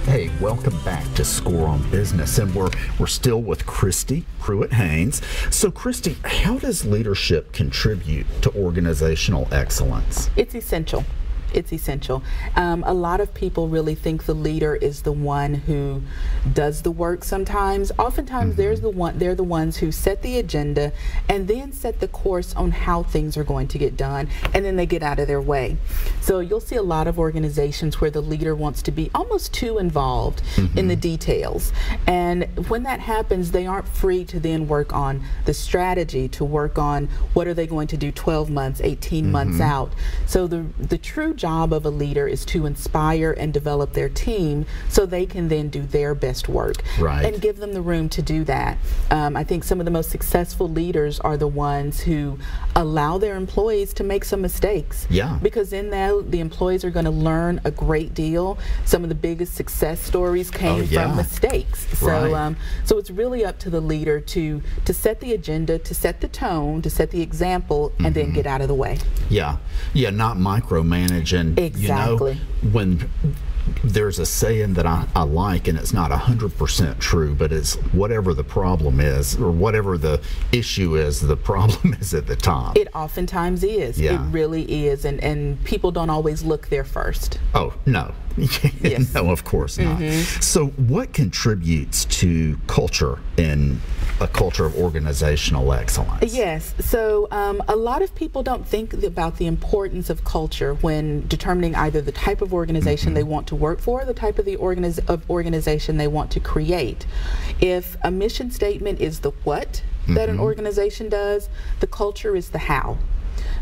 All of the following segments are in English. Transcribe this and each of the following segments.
Hey, welcome back to Score on Business, and we're still with Christy Pruitt-Haynes. So, Christy, how does leadership contribute to organizational excellence? It's essential. It's essential. A lot of people really think the leader is the one who does the work sometimes. Oftentimes they're the ones who set the agenda and then set the course on how things are going to get done, and then they get out of their way. So you'll see a lot of organizations where the leader wants to be almost too involved in the details. And when that happens, they aren't free to then work on the strategy, to work on what are they going to do 12 months, 18 months out. So the true job of a leader is to inspire and develop their team so they can then do their best work and give them the room to do that. I think some of the most successful leaders are the ones who allow their employees to make some mistakes. Because in that, the employees are going to learn a great deal. Some of the biggest success stories came from mistakes. So so it's really up to the leader to set the agenda, to set the tone, to set the example, and then get out of the way. Not micromanage. And exactly. You know, when there's a saying that I like, and it's not 100% true, but it's whatever the problem is, or whatever the issue is, the problem is at the top. It oftentimes is. It really is. And people don't always look there first. Oh, no. No, of course not. So what contributes to culture in a culture of organizational excellence? Yes. So a lot of people don't think about the importance of culture when determining either the type of organization they want to work for, or the type of the organization they want to create. If a mission statement is the what that an organization does, the culture is the how.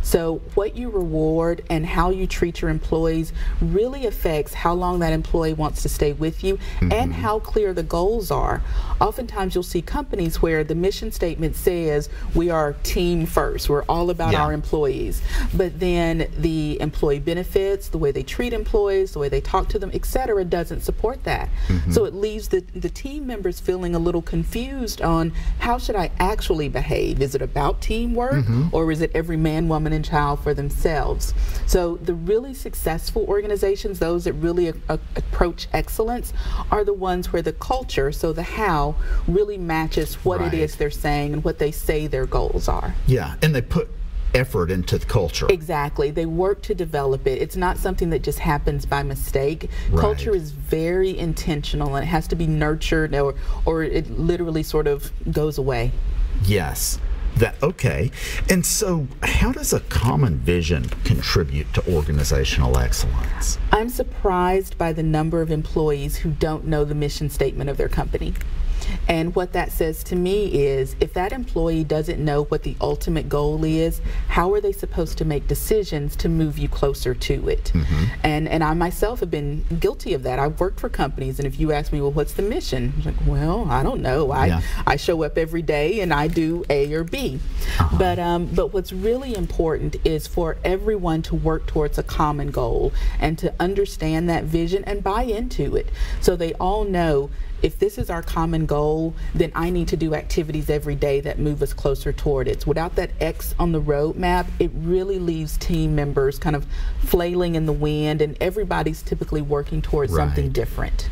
So what you reward and how you treat your employees really affects how long that employee wants to stay with you and how clear the goals are. Oftentimes you'll see companies where the mission statement says we are team first, we're all about our employees, but then the employee benefits, the way they treat employees, the way they talk to them, etc., doesn't support that. So it leaves the team members feeling a little confused on how should I actually behave? Is it about teamwork or is it every man, woman, and child for themselves? So the really successful organizations, those that really approach excellence, are the ones where the culture, so the how, really matches what it is they're saying and what they say their goals are. And they put effort into the culture. Exactly. They work to develop it. It's not something that just happens by mistake. Culture is very intentional, and it has to be nurtured, or it literally sort of goes away. Okay. And so how does a common vision contribute to organizational excellence? I'm surprised by the number of employees who don't know the mission statement of their company. And what that says to me is, if that employee doesn't know what the ultimate goal is, how are they supposed to make decisions to move you closer to it? And I myself have been guilty of that. I've worked for companies, and if you ask me, well, what's the mission? I'm like, well, I don't know. I show up every day and I do A or B. But what's really important is for everyone to work towards a common goal and to understand that vision and buy into it, so they all know, if this is our common goal, then I need to do activities every day that move us closer toward it. Without that X on the roadmap, it really leaves team members kind of flailing in the wind, and everybody's typically working towards something different.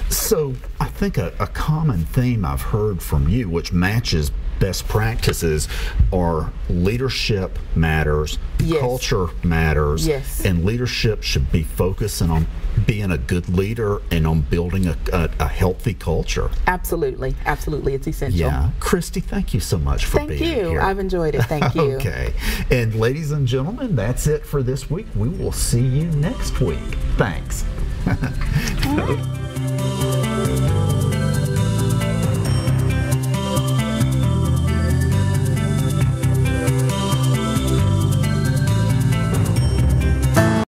So I think a common theme I've heard from you, which matches best practices, are leadership matters, culture matters, and leadership should be focusing on being a good leader and on building a healthy culture. Absolutely. It's essential. Christy, thank you so much for being here. Thank you. I've enjoyed it. Thank you. Okay. And ladies and gentlemen, that's it for this week. We will see you next week. Thanks.